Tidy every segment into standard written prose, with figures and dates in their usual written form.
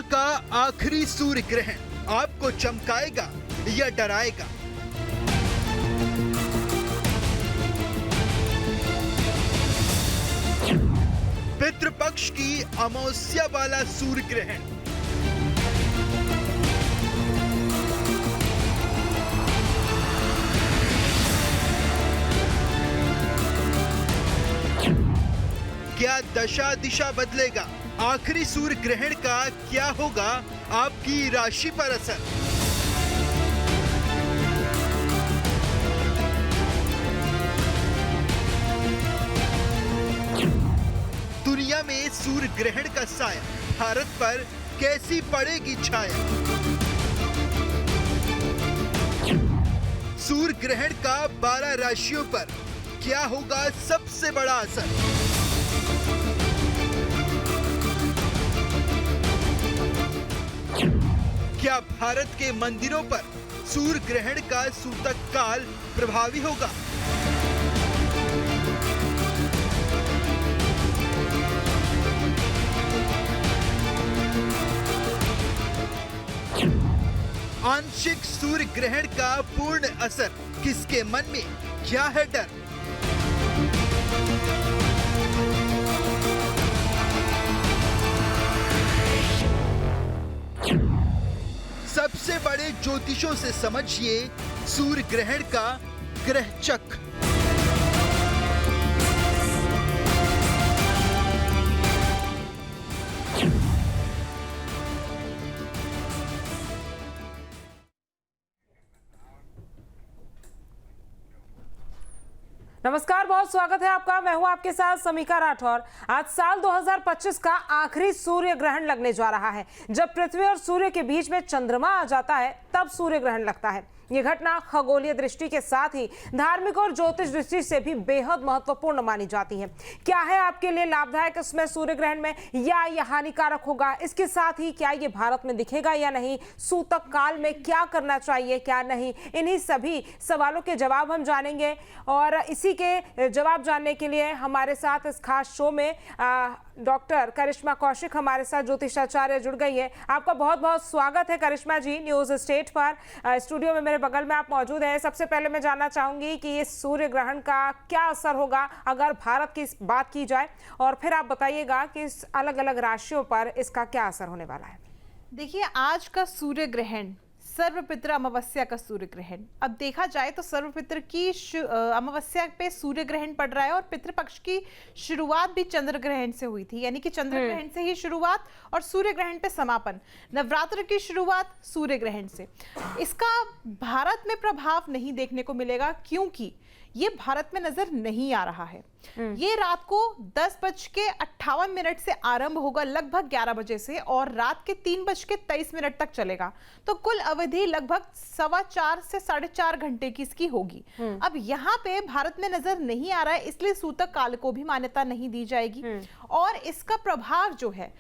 का आखिरी सूर्य ग्रहण आपको चमकाएगा या डराएगा? पितृपक्ष की अमावस्या वाला सूर्य ग्रहण क्या दशा दिशा बदलेगा? आखिरी सूर्य ग्रहण का क्या होगा आपकी राशि पर असर? दुनिया में सूर्य ग्रहण का साया भारत पर कैसी पड़ेगी छाया? सूर्य ग्रहण का 12 राशियों पर क्या होगा सबसे बड़ा असर? क्या भारत के मंदिरों पर सूर्य ग्रहण का सूतक काल प्रभावी होगा? आंशिक सूर्य ग्रहण का पूर्ण असर किसके मन में? क्या है डर? सबसे बड़े ज्योतिषों से समझिए सूर्य ग्रहण का ग्रह चक्र। नमस्कार, बहुत स्वागत है आपका। मैं हूं आपके साथ समीका राठौर। आज साल 2025 का आखिरी सूर्य ग्रहण लगने जा रहा है। जब पृथ्वी और सूर्य के बीच में चंद्रमा आ जाता है तब सूर्य ग्रहण लगता है। ये घटना खगोलीय दृष्टि के साथ ही धार्मिक और ज्योतिष दृष्टि से भी बेहद महत्वपूर्ण मानी जाती है। क्या है आपके लिए लाभदायक इसमें सूर्य ग्रहण में, या यह हानिकारक होगा? इसके साथ ही क्या ये भारत में दिखेगा या नहीं? सूतक काल में क्या करना चाहिए, क्या नहीं? इन्हीं सभी सवालों के जवाब हम जानेंगे और इसी के जवाब जानने के लिए हमारे साथ इस खास शो में डॉक्टर करिश्मा कौशिक हमारे साथ ज्योतिषाचार्य जुड़ गई है। आपका बहुत बहुत स्वागत है करिश्मा जी न्यूज स्टेट पर। स्टूडियो में मेरे बगल में आप मौजूद हैं। सबसे पहले मैं जानना चाहूंगी कि इस सूर्य ग्रहण का क्या असर होगा अगर भारत की बात की जाए, और फिर आप बताइएगा कि इस अलग अलग राशियों पर इसका क्या असर होने वाला है। देखिए, आज का सूर्य ग्रहण सर्वपित्र अमावस्या का सूर्य ग्रहण। अब देखा जाए तो सर्वपित्र की अमावस्या पे सूर्य ग्रहण पड़ रहा है और पितृपक्ष की शुरुआत भी चंद्र ग्रहण से हुई थी, यानी कि चंद्र ग्रहण से ही शुरुआत और सूर्य ग्रहण पे समापन। नवरात्र की शुरुआत सूर्य ग्रहण से। इसका भारत में प्रभाव नहीं देखने को मिलेगा क्योंकि ये भारत में नजर नहीं आ रहा है। ये रात को 10:58 से आरंभ होगा, लगभग 11 बजे से, और रात के 3:23 तक चलेगा। तो कुल अवधि लगभग 4.25 से 4.5 घंटे की इसकी होगी। अब यहाँ पे भारत में नजर नहीं आ रहा है, इसलिए सूतक काल को भी मान्यता नहीं दी जाएगी। और इसका प्रभाव जो है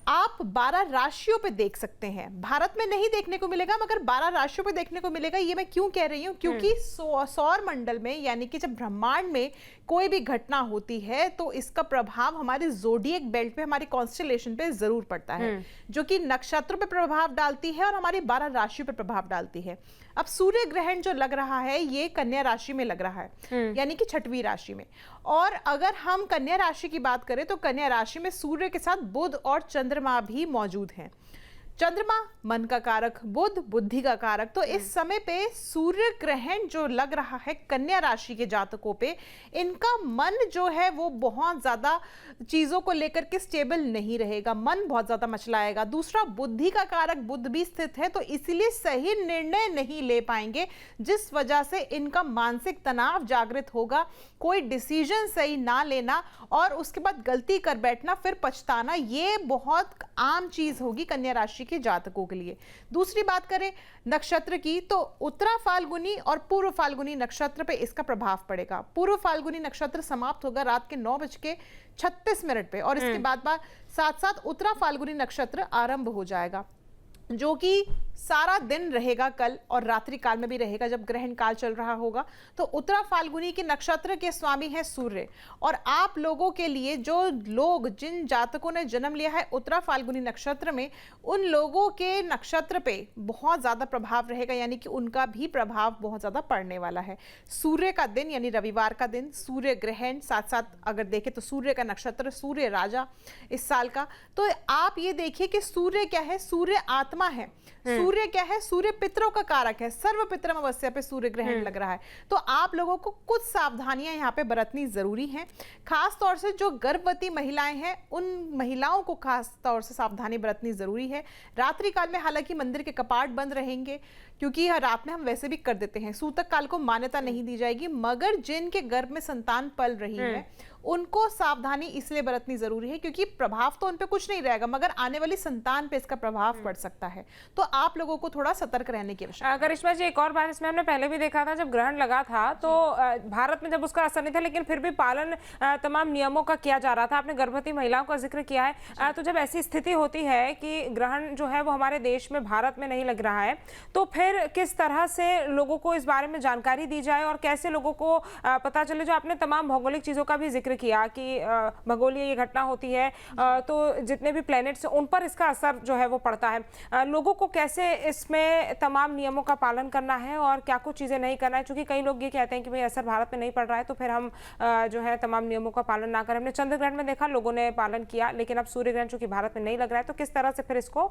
आप 12 राशियों पे देख सकते हैं। भारत में नहीं देखने को मिलेगा मगर 12 राशियों पे देखने को मिलेगा। ये मैं क्यों कह रही हूँ? क्योंकि सौर मंडल में, यानी कि जब ब्रह्मांड में कोई भी घटना होती है तो इसका प्रभाव हमारे ज़ोडिएक बेल्ट पे, हमारी कॉन्स्टेलेशन पे जरूर पड़ता है, जो कि नक्षत्रों पे प्रभाव डालती है और हमारी 12 राशियों पे प्रभाव डालती है। अब सूर्य ग्रहण जो लग रहा है ये कन्या राशि में लग रहा है, यानी कि 6वीं राशि में। और अगर हम कन्या राशि की बात करें तो कन्या राशि में सूर्य के साथ बुध और चंद्रमा भी मौजूद हैं। चंद्रमा मन का कारक, बुध बुद्धि का कारक। तो इस समय पे सूर्य ग्रहण जो लग रहा है कन्या राशि के जातकों पे, इनका मन जो है वो बहुत ज्यादा चीजों को लेकर के स्टेबल नहीं रहेगा, मन बहुत ज्यादा मचलाएगा। दूसरा, बुद्धि का कारक बुध भी स्थित है, तो इसीलिए सही निर्णय नहीं ले पाएंगे, जिस वजह से इनका मानसिक तनाव जागृत होगा। कोई डिसीजन सही ना लेना और उसके बाद गलती कर बैठना, फिर पछताना, ये बहुत आम चीज होगी कन्या राशि के जातकों के लिए। दूसरी बात करें नक्षत्र की, तो उत्तरा फाल्गुनी और पूर्व फाल्गुनी नक्षत्र पे इसका प्रभाव पड़ेगा। पूर्व फाल्गुनी नक्षत्र समाप्त होगा रात के 9:36 पे, और इसके बाद साथ साथ उत्तरा फाल्गुनी नक्षत्र आरंभ हो जाएगा, जो कि सारा दिन रहेगा कल और रात्रि काल में भी रहेगा जब ग्रहण काल चल रहा होगा। तो उत्तरा फाल्गुनी के नक्षत्र के स्वामी है सूर्य, और आप लोगों के लिए जो लोग जिन जातकों ने जन्म लिया है उत्तरा फाल्गुनी नक्षत्र में, उन लोगों के नक्षत्र पे बहुत ज्यादा प्रभाव रहेगा, यानी कि उनका भी प्रभाव बहुत ज्यादा पड़ने वाला है। सूर्य का दिन यानी रविवार का दिन, सूर्य ग्रहण, साथ साथ अगर देखें तो सूर्य का नक्षत्र, सूर्य राजा इस साल का। तो आप ये देखिए कि सूर्य क्या है, सूर्य आत्मा है। सूर्य क्या है, सूर्य पितरों का कारक है। सर्व पितर अमावस्या पे सूर्य ग्रहण लग रहा है, तो आप लोगों को कुछ सावधानियां यहाँ पे बरतनी जरूरी हैं। खास तौर से जो गर्भवती महिलाएं हैं उन महिलाओं को खास तौर से सावधानी बरतनी जरूरी है। रात्रि काल में हालांकि मंदिर के कपाट बंद रहेंगे, क्योंकि रात में हम वैसे भी कर देते हैं, सूतक काल को मान्यता नहीं दी जाएगी, मगर जिनके गर्भ में संतान पल रही है उनको सावधानी इसलिए बरतनी जरूरी है क्योंकि प्रभाव तो उन पे कुछ नहीं रहेगा, मगर आने वाली संतान पे इसका प्रभाव पड़ सकता है। तो आप लोगों को थोड़ा सतर्क रहने की आवश्यकता है। करिश्मा जी, एक और बात इसमें हमने पहले भी देखा था, जब ग्रहण लगा था तो भारत में जब उसका असर नहीं था, लेकिन फिर भी पालन तमाम नियमों का किया जा रहा था। आपने गर्भवती महिलाओं का जिक्र किया है, तो जब ऐसी स्थिति होती है कि ग्रहण जो है वो हमारे देश में, भारत में नहीं लग रहा है, तो फिर किस तरह से लोगों को इस बारे में जानकारी दी जाए और कैसे लोगों को पता चले? जो आपने तमाम भौगोलिक चीजों का भी जिक्र किया कि खगोलीय ये घटना होती है, तो जितने भी प्लैनेट्स उन पर इसका असर जो है वो पड़ता है। लोगों को कैसे इसमें तमाम नियमों का पालन करना है और क्या कुछ चीजें नहीं करना है? क्योंकि कई लोग ये कहते हैं कि भाई असर भारत में नहीं पड़ रहा है तो फिर हम जो है तमाम नियमों का पालन ना करें। हमने चंद्र ग्रहण में देखा लोगों ने पालन किया, लेकिन अब सूर्य ग्रहण चूंकि भारत में नहीं लग रहा है, तो किस तरह से फिर इसको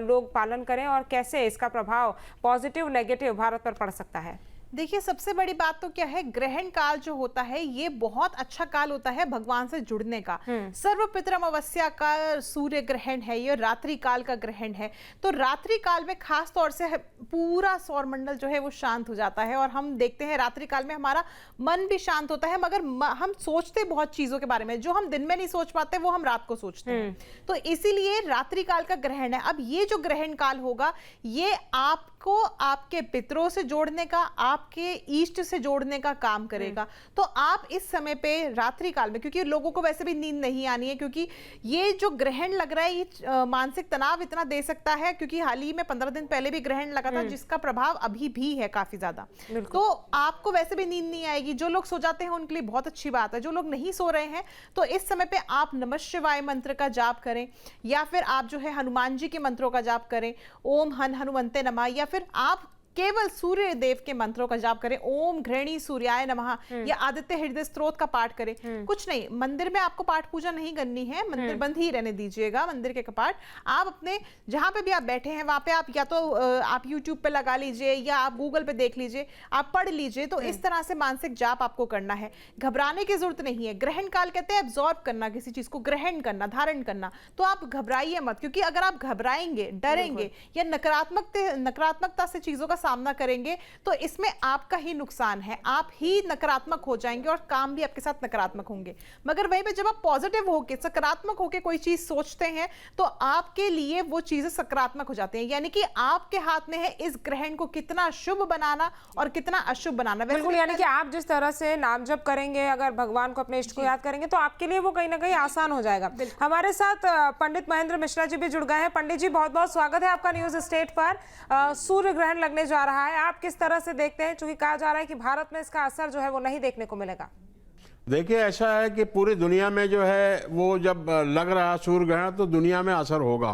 लोग पालन करें और कैसे इसका प्रभाव पॉजिटिव नेगेटिव भारत पर पड़ सकता है? देखिए, सबसे बड़ी बात तो क्या है, ग्रहण काल जो होता है ये बहुत अच्छा काल होता है भगवान से जुड़ने का। सर्व पितर अमावस्या का सूर्य ग्रहण है, ये रात्रि काल का ग्रहण है। तो रात्रि काल में खास तौर से पूरा सौर मंडल जो है वो शांत हो जाता है, और हम देखते हैं रात्रि काल में हमारा मन भी शांत होता है, मगर हम सोचते बहुत चीजों के बारे में, जो हम दिन में नहीं सोच पाते वो हम रात को सोचते हैं। तो इसीलिए रात्रि काल का ग्रहण है। अब ये जो ग्रहण काल होगा ये आपको आपके पितरों से जोड़ने का, आपके इष्ट से जोड़ने का काम करेगा। तो आप इस समय पे रात्रि काल में, क्योंकि लोगों को वैसे भी नींद नहीं आनी है, क्योंकि ये जो ग्रहण लग रहा है ये मानसिक तनाव इतना दे सकता है, क्योंकि हाल ही में 15 दिन पहले भी ग्रहण लगा था जिसका प्रभाव अभी भी है काफी ज्यादा। तो आपको वैसे भी नींद नहीं आएगी। जो लोग सो जाते हैं उनके लिए बहुत अच्छी बात है, जो लोग नहीं सो रहे हैं तो इस समय पे आप नमः शिवाय मंत्र का जाप करें, या फिर आप जो है हनुमान जी के मंत्रों का जाप करें, ओम हन हनुमंते नमः, या फिर आप केवल सूर्य देव के मंत्रों का जाप करें, ओम घृणी सूर्याय नमः, या आदित्य हृदय स्तोत्र का पाठ करें। कुछ नहीं, मंदिर में आपको पाठ पूजा नहीं करनी है, मंदिर बंद ही रहने दीजिएगा, मंदिर के कपाट। आप अपने जहां पे भी आप बैठे हैं वहां पे आप या तो आप यूट्यूब पे लगा लीजिए या आप गूगल पे देख लीजिए, आप पढ़ लीजिए। तो इस तरह से मानसिक जाप आपको करना है, घबराने की जरूरत नहीं है। ग्रहण काल कहते हैं एब्जॉर्ब करना, किसी चीज को ग्रहण करना, धारण करना। तो आप घबराइए मत, क्योंकि अगर आप घबराएंगे, डरेंगे या नकारात्मकता से चीजों का सामना करेंगे तो इसमें आपका ही नुकसान है, आप ही नकारात्मक हो जाएंगे और काम भी आपके साथ नकारात्मक होंगे। मगर वहीं पे जब आप पॉजिटिव होके, सकारात्मक होके कोई चीज सोचते हैं तो आपके लिए वो चीजें सकारात्मक हो जाती हैं। यानी कि आपके हाथ में है इस ग्रहण को कितना शुभ बनाना और कितना अशुभ बनाना। बिल्कुल, यानी कि आप जिस तरह से नाम जप करेंगे, अगर भगवान को, अपने इष्ट को याद करेंगे तो आपके लिए वो कहीं ना कहीं आसान हो जाएगा। हमारे साथ पंडित महेंद्र मिश्रा जी भी जुड़ गए हैं। पंडित जी, बहुत बहुत स्वागत है आपका न्यूज स्टेट पर। सूर्य ग्रहण लगने जा रहा है, आप किस तरह से देखते हैं? चूंकि कहा जा रहा है कि भारत में इसका असर जो है वो नहीं देखने को मिलेगा। देखिए, ऐसा है कि पूरी दुनिया में जो है वो जब लग रहा है सूर्य ग्रहण तो दुनिया में असर होगा,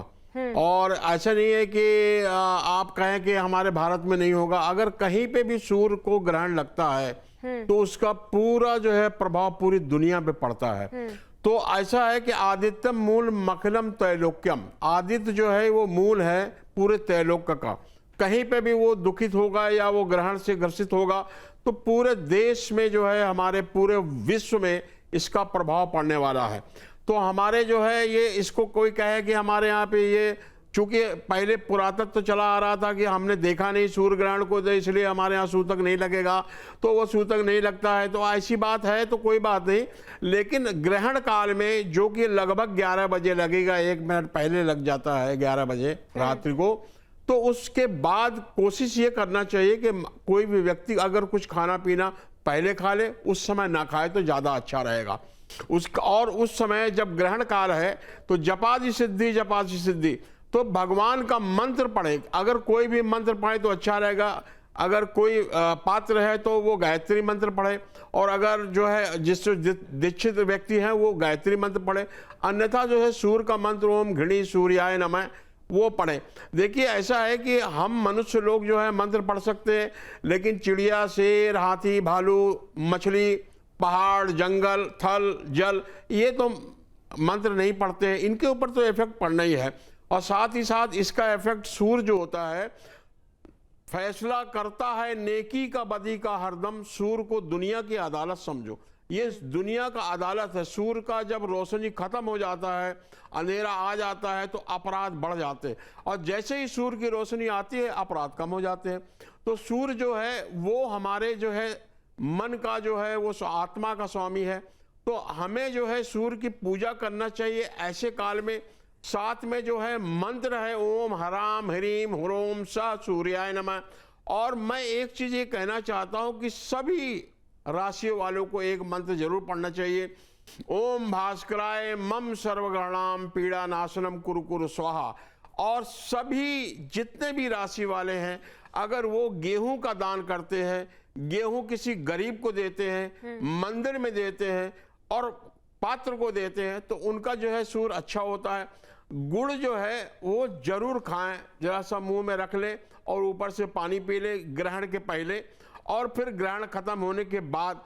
और ऐसा नहीं है कि आप कहें कि हमारे भारत में नहीं होगा। अगर कहीं पे भी सूर्य को ग्रहण लगता है तो उसका पूरा जो है प्रभाव पूरी दुनिया पे पड़ता है। तो ऐसा है कि आदित्यम मूल मखिलम त्रैलोक्यम, आदित्य जो है वो मूल है पूरे त्रैलोक्य का। कहीं पे भी वो दुखित होगा या वो ग्रहण से ग्रसित होगा तो पूरे देश में जो है, हमारे पूरे विश्व में इसका प्रभाव पड़ने वाला है। तो हमारे जो है ये, इसको कोई कहे कि हमारे यहाँ पे ये, चूंकि पहले पुरातत्व तो चला आ रहा था कि हमने देखा नहीं सूर्य ग्रहण को तो इसलिए हमारे यहाँ सूतक नहीं लगेगा, तो वो सूतक नहीं लगता है। तो ऐसी बात है तो कोई बात नहीं, लेकिन ग्रहण काल में जो कि लगभग 11 बजे लगेगा, 1 मिनट पहले लग जाता है 11 बजे रात्रि को, तो उसके बाद कोशिश ये करना चाहिए कि कोई भी व्यक्ति अगर कुछ खाना पीना पहले खा ले, उस समय ना खाए तो ज़्यादा अच्छा रहेगा। और उस समय जब ग्रहण काल है तो जपादि सिद्धि, जपादि सिद्धि, तो तो भगवान का मंत्र पढ़े। अगर कोई भी मंत्र पढ़े तो अच्छा रहेगा। अगर कोई पात्र है तो वो गायत्री मंत्र पढ़े, और अगर जो है जिस दीक्षित व्यक्ति हैं वो गायत्री मंत्र पढ़े, अन्यथा जो है सूर्य का मंत्र ओम घृणी सूर्याय नमः वो पढ़े। देखिए ऐसा है कि हम मनुष्य लोग जो है मंत्र पढ़ सकते हैं, लेकिन चिड़िया, शेर, हाथी, भालू, मछली, पहाड़, जंगल, थल, जल, ये तो मंत्र नहीं पढ़ते हैं। इनके ऊपर तो इफेक्ट पड़ना ही है। और साथ ही साथ इसका इफेक्ट सूर्य जो होता है फैसला करता है नेकी का बदी का हरदम, सूर्य को दुनिया की अदालत समझो। ये दुनिया का अदालत है। सूर्य का जब रोशनी खत्म हो जाता है, अंधेरा आ जाता है, तो अपराध बढ़ जाते हैं, और जैसे ही सूर्य की रोशनी आती है अपराध कम हो जाते हैं। तो सूर्य जो है वो हमारे जो है मन का जो है वो आत्मा का स्वामी है। तो हमें जो है सूर्य की पूजा करना चाहिए ऐसे काल में। साथ में जो है मंत्र है ओम हराम ह्रीम ह्रोम स सूर्याय नमः। और मैं एक चीज ये कहना चाहता हूं कि सभी राशियों वालों को एक मंत्र जरूर पढ़ना चाहिए। ओम भास्कराय मम सर्वगणाम पीड़ा नाशनम कुरु कुरु स्वाहा। और सभी जितने भी राशि वाले हैं, अगर वो गेहूं का दान करते हैं, गेहूं किसी गरीब को देते हैं, मंदिर में देते हैं और पात्र को देते हैं, तो उनका जो है सूर्य अच्छा होता है। गुड़ जो है वो जरूर खाएं, जरा सा मुंह में रख ले और ऊपर से पानी पी ले ग्रहण के पहले, और फिर ग्रहण खत्म होने के बाद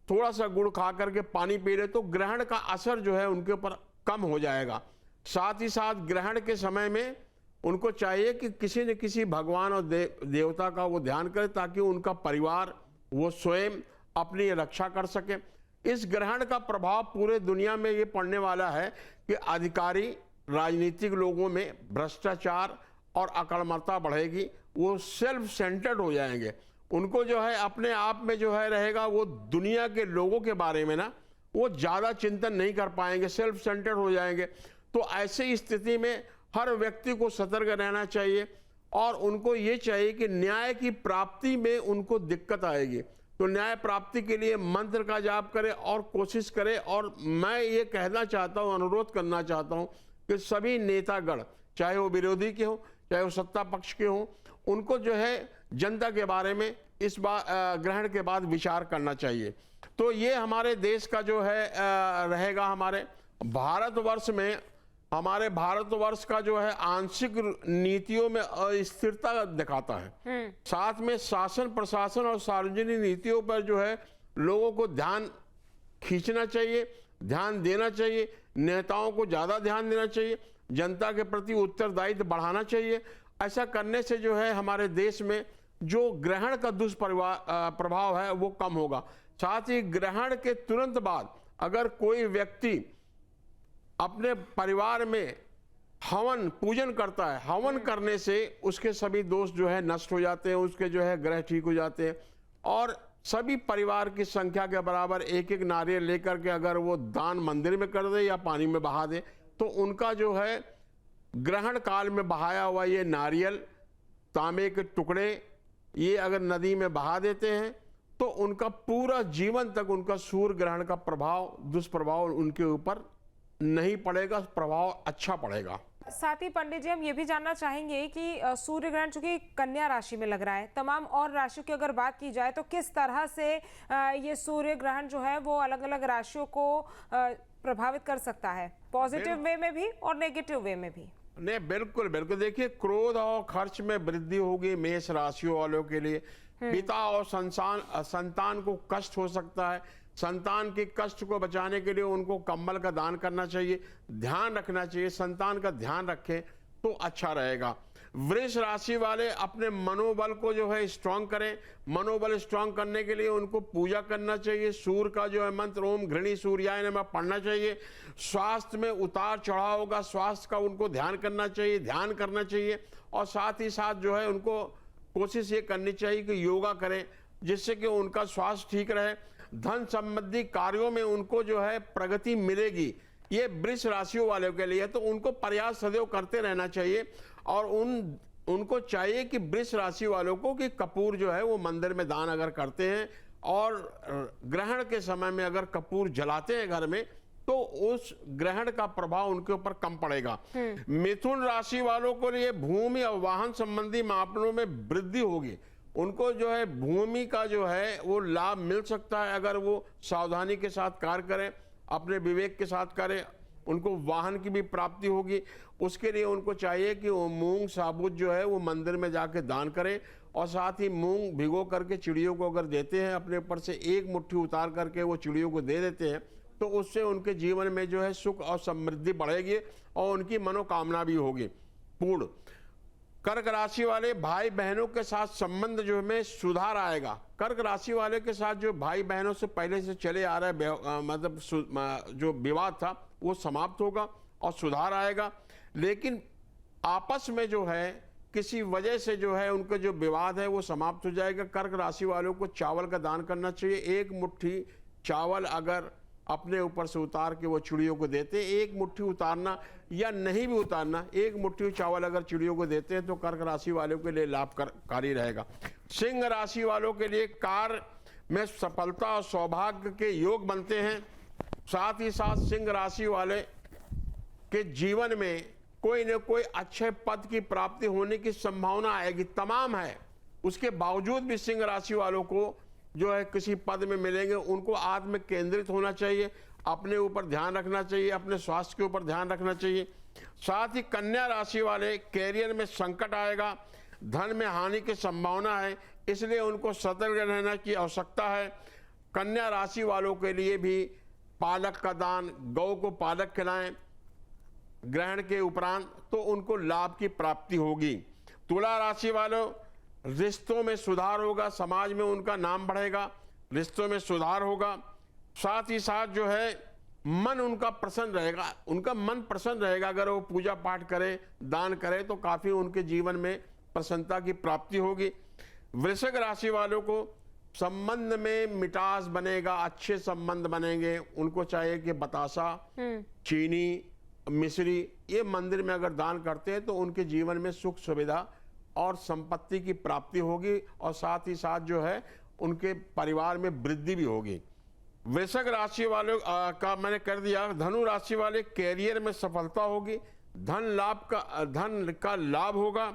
थोड़ा सा गुड़ खा करके पानी पी ले, तो ग्रहण का असर जो है उनके ऊपर कम हो जाएगा। साथ ही साथ ग्रहण के समय में उनको चाहिए कि किसी न किसी भगवान और देवता का वो ध्यान करें, ताकि उनका परिवार वो स्वयं अपनी रक्षा कर सके। इस ग्रहण का प्रभाव पूरे दुनिया में ये पड़ने वाला है कि अधिकारी, राजनीतिक लोगों में भ्रष्टाचार और अकर्मकता बढ़ेगी। वो सेल्फ सेंटर्ड हो जाएंगे। उनको जो है अपने आप में जो है रहेगा, वो दुनिया के लोगों के बारे में ना वो ज़्यादा चिंतन नहीं कर पाएंगे, सेल्फ सेंटर्ड हो जाएंगे। तो ऐसी स्थिति में हर व्यक्ति को सतर्क रहना चाहिए, और उनको ये चाहिए कि न्याय की प्राप्ति में उनको दिक्कत आएगी, तो न्याय प्राप्ति के लिए मंत्र का जाप करें और कोशिश करें। और मैं ये कहना चाहता हूँ, अनुरोध करना चाहता हूँ कि सभी नेतागण, चाहे वो विरोधी के हों चाहे वो सत्ता पक्ष के हों, उनको जो है जनता के बारे में इस बार ग्रहण के बाद विचार करना चाहिए। तो ये हमारे देश का जो है रहेगा। हमारे भारतवर्ष में, हमारे भारतवर्ष का जो है आंशिक नीतियों में अस्थिरता दिखाता है। साथ में शासन प्रशासन और सार्वजनिक नीतियों पर जो है लोगों को ध्यान खींचना चाहिए, ध्यान देना चाहिए। नेताओं को ज्यादा ध्यान देना चाहिए, जनता के प्रति उत्तरदायित्व बढ़ाना चाहिए। ऐसा करने से जो है हमारे देश में जो ग्रहण का दुष्प्रभाव है वो कम होगा। साथ ही ग्रहण के तुरंत बाद अगर कोई व्यक्ति अपने परिवार में हवन पूजन करता है, हवन करने से उसके सभी दोष जो है नष्ट हो जाते हैं, उसके जो है ग्रह ठीक हो जाते हैं। और सभी परिवार की संख्या के बराबर एक एक नारियल लेकर के अगर वो दान मंदिर में कर दे या पानी में बहा दे, तो उनका जो है ग्रहण काल में बहाया हुआ ये नारियल, तांबे के टुकड़े, ये अगर नदी में बहा देते हैं तो उनका पूरा जीवन तक उनका सूर्य ग्रहण का प्रभाव, दुष्प्रभाव उनके ऊपर नहीं पड़ेगा, प्रभाव अच्छा पड़ेगा। साथ ही पंडित जी हम ये भी जानना चाहेंगे कि सूर्य ग्रहण चूंकि कन्या राशि में लग रहा है, तमाम और राशियों की अगर बात की जाए तो किस तरह से ये सूर्य ग्रहण जो है वो अलग अलग राशियों को प्रभावित कर सकता है, पॉजिटिव वे में भी और नेगेटिव वे में भी? नहीं, बिल्कुल बिल्कुल। देखिए, क्रोध और खर्च में वृद्धि होगी मेष राशियों वालों के लिए। पिता और संतान को कष्ट हो सकता है। संतान के कष्ट को बचाने के लिए उनको कंबल का दान करना चाहिए, ध्यान रखना चाहिए, संतान का ध्यान रखें तो अच्छा रहेगा। वृष राशि वाले अपने मनोबल को जो है स्ट्रांग करें। मनोबल स्ट्रांग करने के लिए उनको पूजा करना चाहिए, सूर्य का जो है मंत्र ओम घृणी सूर्याय नमः पढ़ना चाहिए। स्वास्थ्य में उतार चढ़ाव होगा, स्वास्थ्य का उनको ध्यान करना चाहिए, ध्यान करना चाहिए। और साथ ही साथ जो है उनको कोशिश ये करनी चाहिए कि योगा करें, जिससे कि उनका स्वास्थ्य ठीक रहे। धन संबंधी कार्यों में उनको जो है प्रगति मिलेगी। ये वृष राशियों वालों के लिए तो उनको प्रयास सदैव करते रहना चाहिए। और उनको चाहिए कि वृष राशि वालों को कि कपूर जो है वो मंदिर में दान अगर करते हैं और ग्रहण के समय में अगर कपूर जलाते हैं घर में, तो उस ग्रहण का प्रभाव उनके ऊपर कम पड़ेगा। मिथुन राशि वालों को लिए भूमि और वाहन संबंधी मामलों में वृद्धि होगी। उनको जो है भूमि का जो है वो लाभ मिल सकता है अगर वो सावधानी के साथ कार्य करें, अपने विवेक के साथ करें। उनको वाहन की भी प्राप्ति होगी। उसके लिए उनको चाहिए कि वो मूंग साबुत जो है वो मंदिर में जाके दान करें, और साथ ही मूंग भिगो करके चिड़ियों को अगर देते हैं, अपने ऊपर से एक मुट्ठी उतार करके वो चिड़ियों को दे देते हैं, तो उससे उनके जीवन में जो है सुख और समृद्धि बढ़ेगी और उनकी मनोकामना भी होगी पूर्ण। कर्क राशि वाले भाई बहनों के साथ संबंध जो में सुधार आएगा। कर्क राशि वाले के साथ जो भाई बहनों से पहले से चले आ रहा है मतलब जो विवाद था वो समाप्त होगा और सुधार आएगा। लेकिन आपस में जो है किसी वजह से जो है उनका जो विवाद है वो समाप्त हो जाएगा। कर्क राशि वालों को चावल का दान करना चाहिए। एक मुट्ठी चावल अगर अपने ऊपर से उतार के वो चिड़ियों को देते, एक मुट्ठी उतारना या नहीं भी उतारना, एक मुट्ठी चावल अगर चिड़ियों को देते हैं तो कर्क राशि वालों के लिए लाभकारी रहेगा। सिंह राशि वालों के लिए कार्य में सफलता और सौभाग्य के योग बनते हैं। साथ ही साथ सिंह राशि वाले के जीवन में कोई न कोई अच्छे पद की प्राप्ति होने की संभावना आएगी, तमाम है। उसके बावजूद भी सिंह राशि वालों को जो है किसी पद में मिलेंगे। उनको आत्म केंद्रित होना चाहिए, अपने ऊपर ध्यान रखना चाहिए, अपने स्वास्थ्य के ऊपर ध्यान रखना चाहिए। साथ ही कन्या राशि वाले कैरियर में संकट आएगा, धन में हानि की संभावना है, इसलिए उनको सतर्क रहने की आवश्यकता है। कन्या राशि वालों के लिए भी पालक का दान, गौ को पालक खिलाएं ग्रहण के उपरांत, तो उनको लाभ की प्राप्ति होगी। तुला राशि वालों रिश्तों में सुधार होगा, समाज में उनका नाम बढ़ेगा, रिश्तों में सुधार होगा। साथ ही साथ जो है मन उनका प्रसन्न रहेगा, उनका मन प्रसन्न रहेगा। अगर वो पूजा पाठ करें, दान करें तो काफी उनके जीवन में प्रसन्नता की प्राप्ति होगी। वृश्चिक राशि वालों को संबंध में मिठास बनेगा, अच्छे संबंध बनेंगे। उनको चाहिए कि बतासा, चीनी, मिश्री ये मंदिर में अगर दान करते हैं तो उनके जीवन में सुख सुविधा और संपत्ति की प्राप्ति होगी, और साथ ही साथ जो है उनके परिवार में वृद्धि भी होगी। वृश्चिक राशि वालों का मैंने कर दिया। धनु राशि वाले कैरियर में सफलता होगी, धन का लाभ होगा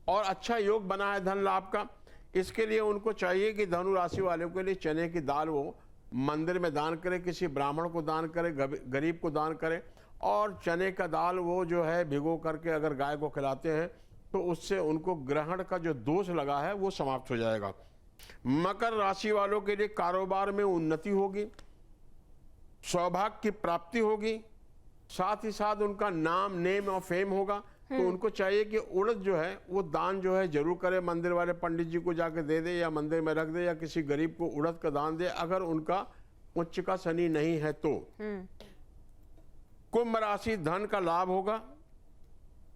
और अच्छा योग बना है धन लाभ का। इसके लिए उनको चाहिए कि धनु राशि वालों के लिए चने की दाल वो मंदिर में दान करें, किसी ब्राह्मण को दान करें, गरीब को दान करें, और चने का दाल वो जो है भिगो करके अगर गाय को खिलाते हैं तो उससे उनको ग्रहण का जो दोष लगा है वो समाप्त हो जाएगा। मकर राशि वालों के लिए कारोबार में उन्नति होगी, सौभाग्य की प्राप्ति होगी, साथ ही साथ उनका नाम, नेम और फेम होगा। तो उनको चाहिए कि उड़द जो है वो दान जो है जरूर करे, मंदिर वाले पंडित जी को जाके दे दे या मंदिर में रख दे, या किसी गरीब को उड़द का दान दे अगर उनका उच्च का शनि नहीं है तो। कुंभ राशि धन का लाभ होगा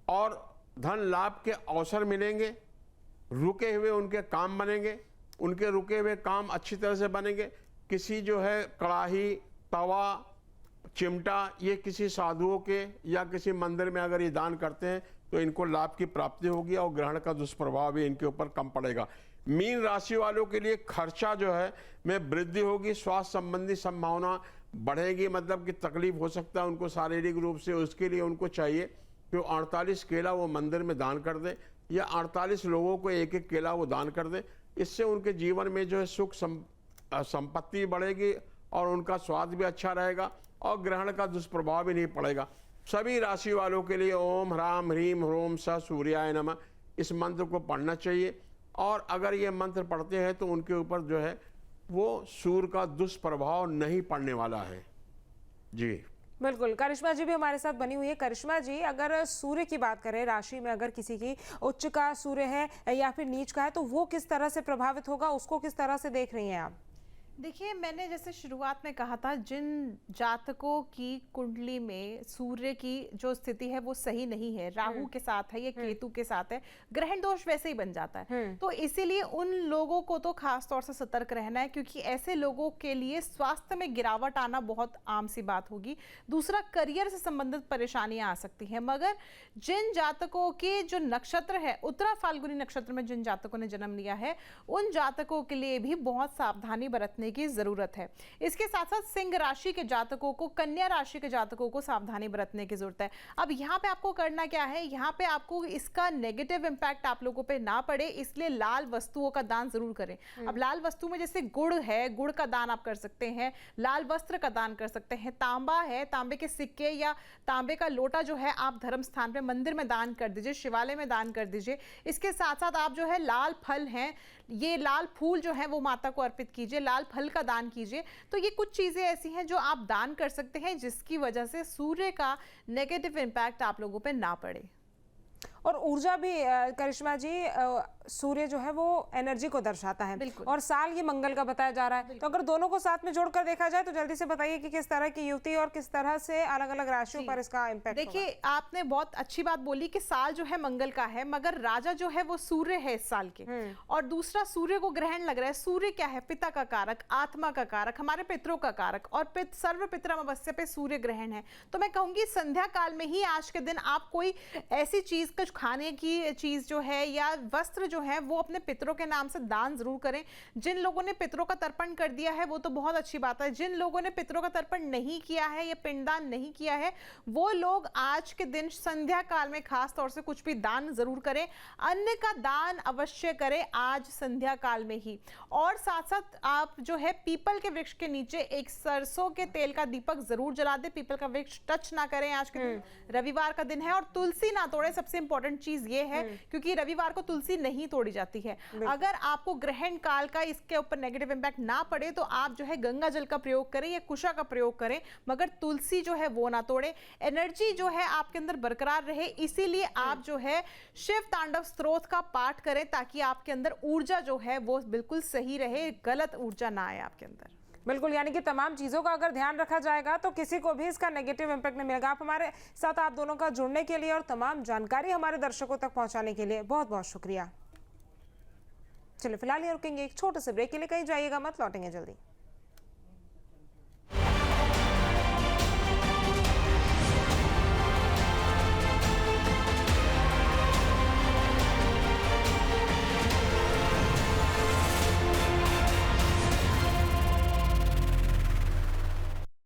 और धन लाभ के अवसर मिलेंगे। रुके हुए उनके काम बनेंगे, उनके रुके हुए काम अच्छी तरह से बनेंगे। किसी जो है कड़ाही, तवा, चिमटा ये किसी साधुओं के या किसी मंदिर में अगर ये दान करते हैं तो इनको लाभ की प्राप्ति होगी और ग्रहण का दुष्प्रभाव भी इनके ऊपर कम पड़ेगा। मीन राशि वालों के लिए खर्चा जो है में वृद्धि होगी, स्वास्थ्य संबंधी संभावना बढ़ेगी, मतलब कि तकलीफ हो सकता है उनको शारीरिक रूप से। उसके लिए उनको चाहिए कि 48 केला वो मंदिर में दान कर दे, या 48 लोगों को एक एक केला वो दान कर दे। इससे उनके जीवन में जो है सुख संपत्ति बढ़ेगी और उनका स्वास्थ्य भी अच्छा रहेगा और ग्रहण का दुष्प्रभाव भी नहीं पड़ेगा। सभी राशि वालों के लिए ओम ह्राम ह्रीम ह्रोम स सूर्याय नमः इस मंत्र को पढ़ना चाहिए, और अगर ये मंत्र पढ़ते हैं तो उनके ऊपर जो है वो सूर्य का दुष्प्रभाव नहीं पड़ने वाला है। जी बिल्कुल, करिश्मा जी भी हमारे साथ बनी हुई है। करिश्मा जी, अगर सूर्य की बात करें, राशि में अगर किसी की उच्च का सूर्य है या फिर नीच का है तो वो किस तरह से प्रभावित होगा, उसको किस तरह से देख रही हैं आप? देखिए, मैंने जैसे शुरुआत में कहा था, जिन जातकों की कुंडली में सूर्य की जो स्थिति है वो सही नहीं है, राहु के साथ है या केतु के साथ है, ग्रहण दोष वैसे ही बन जाता है। तो इसीलिए उन लोगों को तो खास तौर से सतर्क रहना है, क्योंकि ऐसे लोगों के लिए स्वास्थ्य में गिरावट आना बहुत आम सी बात होगी। दूसरा, करियर से संबंधित परेशानियां आ सकती हैं। मगर जिन जातकों के जो नक्षत्र है, उत्तरा फाल्गुनी नक्षत्र में जिन जातकों ने जन्म लिया है, उन जातकों के लिए भी बहुत सावधानी बरतने बरतने की जरूरत है। इसके साथ साथ सिंह राशि के जातकों को, कन्या राशि के जातकों को सावधानी बरतने की जरूरत है। अब यहाँ पे आपको करना क्या है, यहाँ पे आपको इसका नेगेटिव इंपैक्ट आप लोगों पे ना पड़े, इसलिए लाल वस्तुओं का दान जरूर करें। अब लाल वस्तु में जैसे गुड़ है, गुड़ का दान आप कर सकते हैं, लाल वस्त्र का दान कर सकते हैं, तांबा है, तांबे के सिक्के या तांबे का लोटा जो है आप धर्म स्थान पे मंदिर में दान कर दीजिए, शिवालय में दान कर दीजिए। इसके साथ साथ आप जो है लाल फल हैं, ये लाल फूल जो है वो माता को अर्पित कीजिए, लाल फल का दान कीजिए। तो ये कुछ चीजें ऐसी हैं जो आप दान कर सकते हैं जिसकी वजह से सूर्य का नेगेटिव इंपैक्ट आप लोगों पे ना पड़े। और ऊर्जा भी करिश्मा जी, सूर्य जो है वो एनर्जी को दर्शाता है और साल ये मंगल का बताया जा रहा है। तो अगर दोनों को साथ में जोड़कर देखा जाए तो जल्दी से बताइए कि किस तरह की युति और किस तरह से अलग अलग राशियों पर इसका इम्पैक्ट। देखिए, आपने बहुत अच्छी बात बोली कि साल जो है मंगल का है, मगर राजा जो है वो सूर्य है इस साल के, और दूसरा सूर्य को ग्रहण लग रहा है। सूर्य क्या है? पिता का कारक, आत्मा का कारक, हमारे पितरों का कारक, और सर्व पितर अमावस्या पे सूर्य ग्रहण है। तो मैं कहूंगी संध्या काल में ही आज के दिन आप कोई ऐसी चीज, कुछ खाने की चीज जो है या वस्त्र जो है वो अपने पितरों के नाम से दान जरूर करें। जिन लोगों ने पितरों का तर्पण कर दिया है वो तो बहुत अच्छी बात है। जिन लोगों ने पितरों का तर्पण नहीं किया है या पिंडदान नहीं किया है, वो लोग आज के दिन संध्या काल में खास तौर से कुछ भी दान जरूर करें। अन्न का दान अवश्य करें आज संध्या काल में ही। और साथ साथ आप जो है पीपल के वृक्ष के नीचे एक सरसों के तेल का दीपक जरूर जला दे। पीपल का वृक्ष टच ना करें आज के दिन, रविवार का दिन है। और तुलसी ना तोड़े, सबसे इंपॉर्टेंट चीज ये है, क्योंकि रविवार को तुलसी नहीं तोड़ी जाती है। अगर आपको ग्रहण काल का इसके ऊपर नेगेटिव इंपैक्ट ना पड़े तो आप जो है गंगा जल का प्रयोग करें या कुशा का प्रयोग करें, मगर तुलसी जो है वो ना तोड़े। एनर्जी जो है आपके अंदर बरकरार रहे, इसीलिए आप जो है शिव तांडव स्तोत्र का पाठ करें ताकि आपके अंदर ऊर्जा जो है वो बिल्कुल सही रहे, गलत ऊर्जा ना आए आपके अंदर। बिल्कुल, यानी कि तमाम चीज़ों का अगर ध्यान रखा जाएगा तो किसी को भी इसका नेगेटिव इम्पैक्ट नहीं मिलेगा। आप हमारे साथ, आप दोनों का जुड़ने के लिए और तमाम जानकारी हमारे दर्शकों तक पहुंचाने के लिए बहुत बहुत शुक्रिया। चलिए फिलहाल ये रुकेंगे एक छोटे से ब्रेक के लिए, कहीं जाइएगा मत, लौटेंगे जल्दी।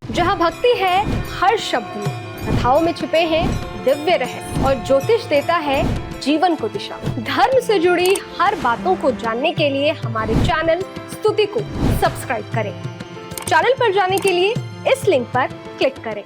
जहाँ भक्ति है हर शब्द में, कथाओं में छुपे हैं दिव्य रहस्य, और ज्योतिष देता है जीवन को दिशा। धर्म से जुड़ी हर बातों को जानने के लिए हमारे चैनल स्तुति को सब्सक्राइब करें। चैनल पर जाने के लिए इस लिंक पर क्लिक करें।